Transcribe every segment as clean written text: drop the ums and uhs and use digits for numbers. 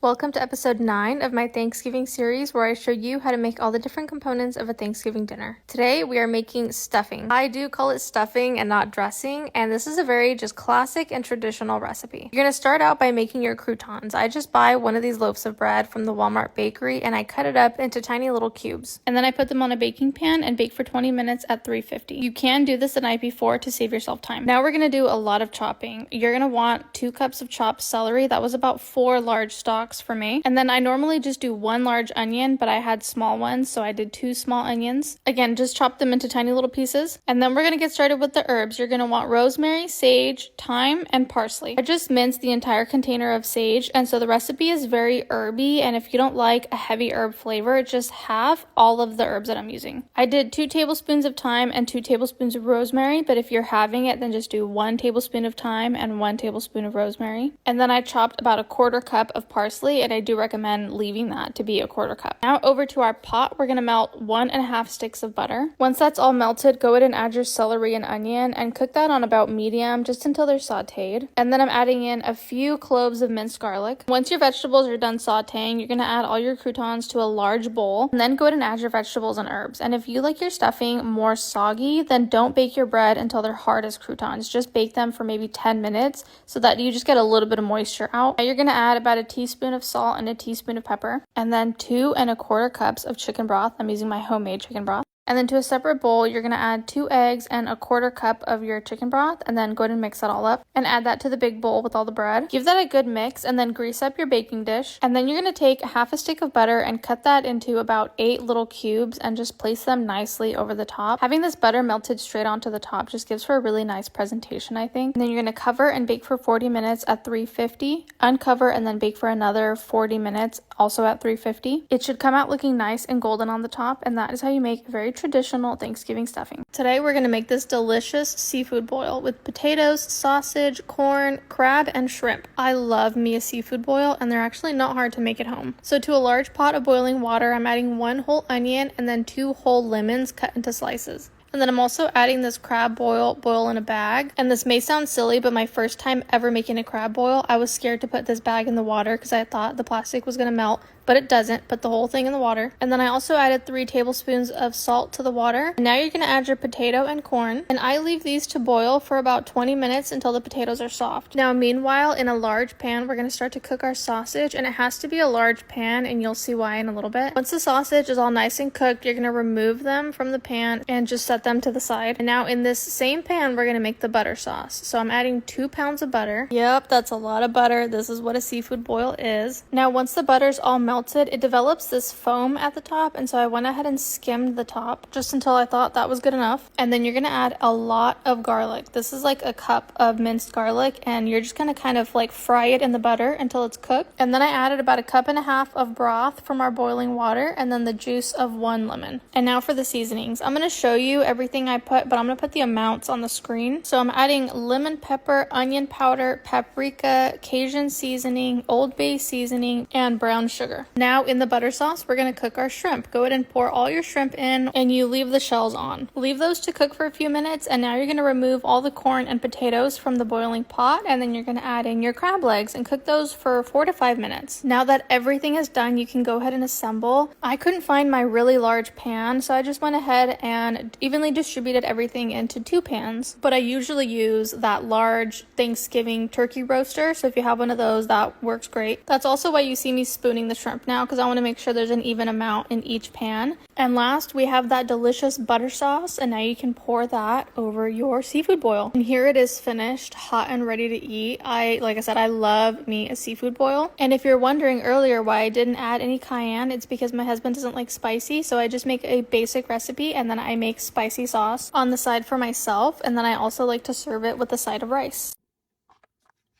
Welcome to episode 9 of my Thanksgiving series where I show you how to make all the different components of a Thanksgiving dinner. Today we are making stuffing. I do call it stuffing and not dressing, and this is a very just classic and traditional recipe. You're going to start out by making your croutons. I just buy one of these loaves of bread from the Walmart bakery and I cut it up into tiny little cubes. And then I put them on a baking pan and bake for 20 minutes at 350. You can do this the night before to save yourself time. Now we're going to do a lot of chopping. You're going to want 2 cups of chopped celery. That was about 4 large stalks for me. And then I normally just do 1 large onion, but I had small ones, so I did 2 small onions. Again, just chop them into tiny little pieces. And then we're going to get started with the herbs. You're going to want rosemary, sage, thyme, and parsley. I just minced the entire container of sage, and so the recipe is very herby, and if you don't like a heavy herb flavor, just have all of the herbs that I'm using. I did 2 tablespoons of thyme and 2 tablespoons of rosemary, but if you're having it, then just do 1 tablespoon of thyme and 1 tablespoon of rosemary. And then I chopped about a 1/4 cup of parsley, and I do recommend leaving that to be a 1/4 cup. Now over to our pot, we're going to melt 1.5 sticks of butter. Once that's all melted, go ahead and add your celery and onion and cook that on about medium just until they're sauteed. And then I'm adding in a few cloves of minced garlic. Once your vegetables are done sauteing, you're going to add all your croutons to a large bowl and then go ahead and add your vegetables and herbs. And if you like your stuffing more soggy, then don't bake your bread until they're hard as croutons. Just bake them for maybe 10 minutes so that you just get a little bit of moisture out. Now you're going to add about a teaspoon of salt and a teaspoon of pepper, and then 2.25 cups of chicken broth. I'm using my homemade chicken broth. And then to a separate bowl, you're going to add 2 eggs and a 1/4 cup of your chicken broth, and then go ahead and mix that all up and add that to the big bowl with all the bread. Give that a good mix and then grease up your baking dish. And then you're going to take 1/2 stick of butter and cut that into about 8 little cubes and just place them nicely over the top. Having this butter melted straight onto the top just gives for a really nice presentation, I think. And then you're going to cover and bake for 40 minutes at 350, uncover and then bake for another 40 minutes also at 350. It should come out looking nice and golden on the top, and that is how you make very traditional Thanksgiving stuffing. Today we're going to make this delicious seafood boil with potatoes, sausage, corn, crab, and shrimp. I love me a seafood boil, and they're actually not hard to make at home. So to a large pot of boiling water, I'm adding 1 whole onion and then 2 whole lemons cut into slices. And then I'm also adding this crab boil in a bag. And this may sound silly, but my first time ever making a crab boil, I was scared to put this bag in the water because I thought the plastic was going to melt, but it doesn't. Put the whole thing in the water. And then I also added 3 tablespoons of salt to the water. And now you're going to add your potato and corn. And I leave these to boil for about 20 minutes until the potatoes are soft. Now, meanwhile, in a large pan, we're going to start to cook our sausage, and it has to be a large pan, and you'll see why in a little bit. Once the sausage is all nice and cooked, you're going to remove them from the pan and just set them to the side. And now in this same pan, we're going to make the butter sauce. So I'm adding 2 pounds of butter. Yep, that's a lot of butter. This is what a seafood boil is. Now, once the butter's all melted, it develops this foam at the top, and so I went ahead and skimmed the top just until I thought that was good enough. And then you're going to add a lot of garlic. This is like a cup of minced garlic, and you're just going to kind of like fry it in the butter until it's cooked. And then I added about 1.5 cups of broth from our boiling water, and then the juice of 1 lemon. And now for the seasonings. I'm going to show you everything I put, but I'm going to put the amounts on the screen. So I'm adding lemon pepper, onion powder, paprika, Cajun seasoning, Old Bay seasoning, and brown sugar. Now in the butter sauce, we're going to cook our shrimp. Go ahead and pour all your shrimp in, and you leave the shells on. Leave those to cook for a few minutes, and now you're going to remove all the corn and potatoes from the boiling pot, and then you're going to add in your crab legs and cook those for 4 to 5 minutes. Now that everything is done, you can go ahead and assemble. I couldn't find my really large pan, so I just went ahead and evenly distributed everything into 2 pans, but I usually use that large Thanksgiving turkey roaster, so if you have one of those, that works great. That's also why you see me spooning the shrimp now, because I want to make sure there's an even amount in each pan. And last, we have that delicious butter sauce, and now you can pour that over your seafood boil. And here it is finished, hot and ready to eat. Like I said, I love me a seafood boil. And if you're wondering earlier why I didn't add any cayenne, it's because my husband doesn't like spicy, so I just make a basic recipe, and then I make spicy sauce on the side for myself, and then I also like to serve it with a side of rice.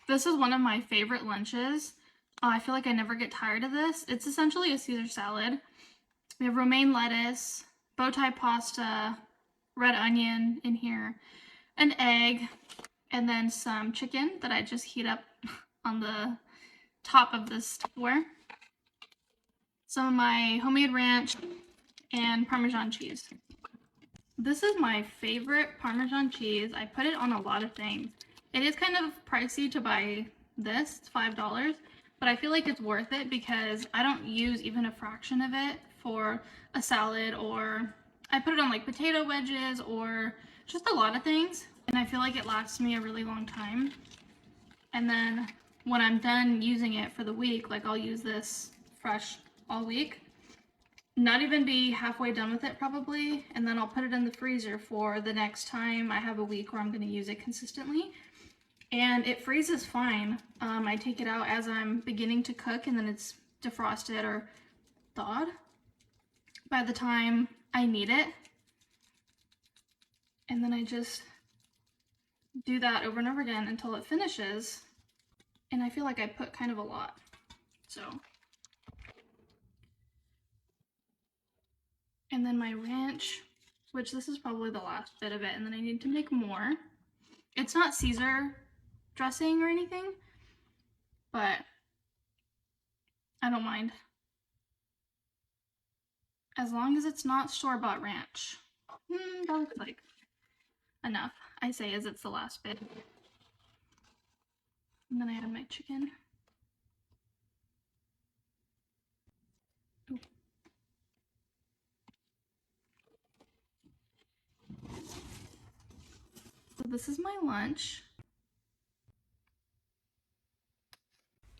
This is one of my favorite lunches. I feel like I never get tired of this. It's essentially a Caesar salad. We have romaine lettuce, bow tie pasta, red onion in here, an egg, and then some chicken that I just heat up on the top of this Tupperware. Some of my homemade ranch and Parmesan cheese. This is my favorite Parmesan cheese. I put it on a lot of things. It is kind of pricey to buy this. It's $5. but I feel like it's worth it because I don't use even a fraction of it for a salad, or I put it on like potato wedges or just a lot of things, and I feel like it lasts me a really long time. And then when I'm done using it for the week, like I'll use this fresh all week, not even be halfway done with it probably, and then I'll put it in the freezer for the next time I have a week where I'm going to use it consistently. And it freezes fine. I take it out as I'm beginning to cook, and then it's defrosted or thawed by the time I need it. And then I just do that over and over again until it finishes. And I feel like I put kind of a lot. So. And then my ranch, which this is probably the last bit of it, and then I need to make more. It's not Caesar dressing or anything, but I don't mind. As long as it's not store-bought ranch. That looks like enough, I say, as it's the last bit. And then I add my chicken. Ooh. So this is my lunch.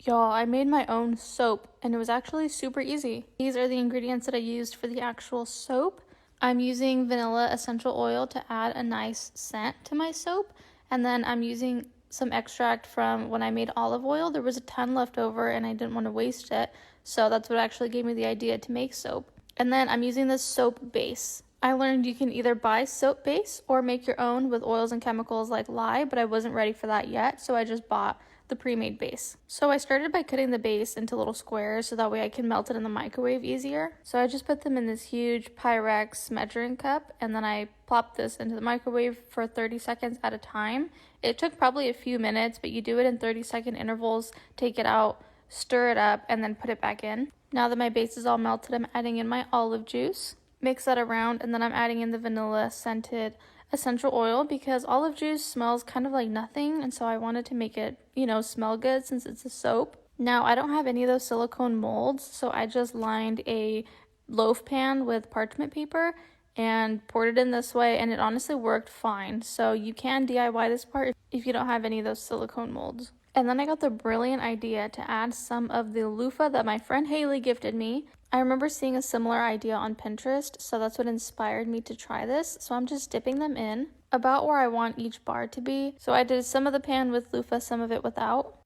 Y'all, I made my own soap, and it was actually super easy. These are the ingredients that I used for the actual soap. I'm using vanilla essential oil to add a nice scent to my soap, and then I'm using some extract from when I made olive oil. There was a ton left over, and I didn't want to waste it, so that's what actually gave me the idea to make soap. And then I'm using this soap base. I learned you can either buy soap base or make your own with oils and chemicals like lye, but I wasn't ready for that yet, so I just bought the pre-made base. So I started by cutting the base into little squares so that way I can melt it in the microwave easier. So I just put them in this huge Pyrex measuring cup, and then I plopped this into the microwave for 30 seconds at a time. It took probably a few minutes, but you do it in 30-second intervals, take it out, stir it up, and then put it back in. Now that my base is all melted, I'm adding in my olive juice. Mix that around, and then I'm adding in the vanilla scented essential oil because olive juice smells kind of like nothing, and so I wanted to make it, smell good since it's a soap. Now, I don't have any of those silicone molds, so I just lined a loaf pan with parchment paper and poured it in this way, and it honestly worked fine. So you can DIY this part if you don't have any of those silicone molds. And then I got the brilliant idea to add some of the loofah that my friend Haley gifted me. I remember seeing a similar idea on Pinterest, so that's what inspired me to try this. So I'm just dipping them in about where I want each bar to be. So I did some of the pan with loofah, some of it without.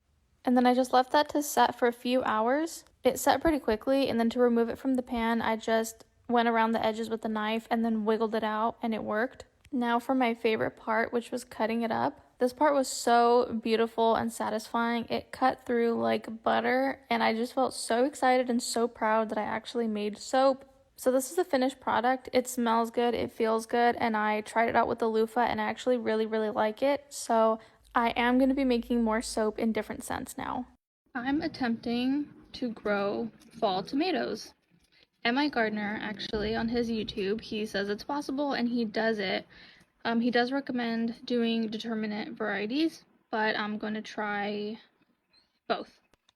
And then I just left that to set for a few hours. It set pretty quickly, and then to remove it from the pan, I just went around the edges with the knife and then wiggled it out, and it worked. Now for my favorite part, which was cutting it up. This part was so beautiful and satisfying. It cut through like butter, and I just felt so excited and so proud that I actually made soap. So this is the finished product. It smells good, it feels good, and I tried it out with the loofah, and I actually really, really like it. So I am going to be making more soap in different scents now. I'm attempting to grow fall tomatoes. And my gardener, actually, on his YouTube, he says it's possible, and he does it. He does recommend doing determinate varieties, but I'm going to try both.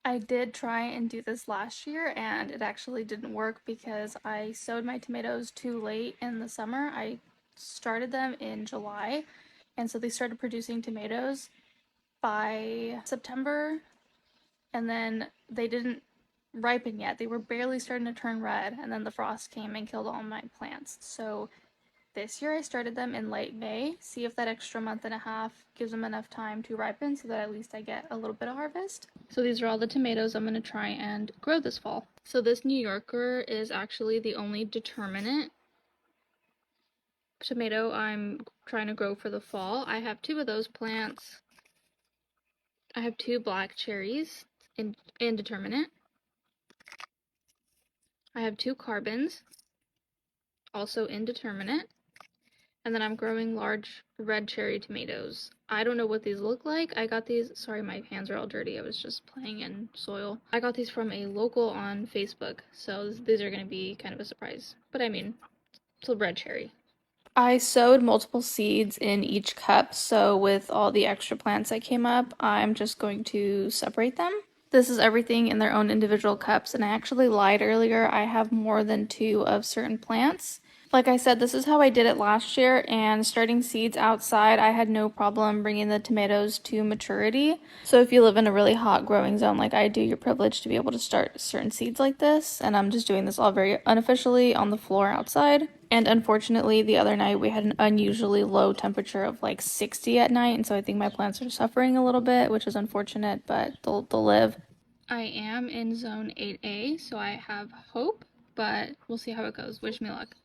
I did try and do this last year, and it actually didn't work because I sowed my tomatoes too late in the summer. I started them in July, and so they started producing tomatoes by September, and then they didn't ripen yet. They were barely starting to turn red, and then the frost came and killed all my plants. So this year I started them in late May, see if that extra month and a half gives them enough time to ripen so that at least I get a little bit of harvest. So these are all the tomatoes I'm going to try and grow this fall. So this New Yorker is actually the only determinate tomato I'm trying to grow for the fall. I have two of those plants. I have two black cherries in indeterminate. I have two carbons, also indeterminate. And then I'm growing large red cherry tomatoes. I don't know what these look like. I got these, sorry my hands are all dirty, I was just playing in soil. I got these from a local on Facebook, so these are going to be kind of a surprise. But I mean, it's a red cherry. I sowed multiple seeds in each cup, so with all the extra plants that came up, I'm just going to separate them. This is everything in their own individual cups, and I actually lied earlier. I have more than 2 of certain plants. Like I said, this is how I did it last year, and starting seeds outside, I had no problem bringing the tomatoes to maturity. So if you live in a really hot growing zone like I do, you're privileged to be able to start certain seeds like this, and I'm just doing this all very unofficially on the floor outside. And unfortunately, the other night we had an unusually low temperature of like 60 at night, and so I think my plants are suffering a little bit, which is unfortunate, but they'll live. I am in zone 8A, so I have hope, but we'll see how it goes. Wish me luck.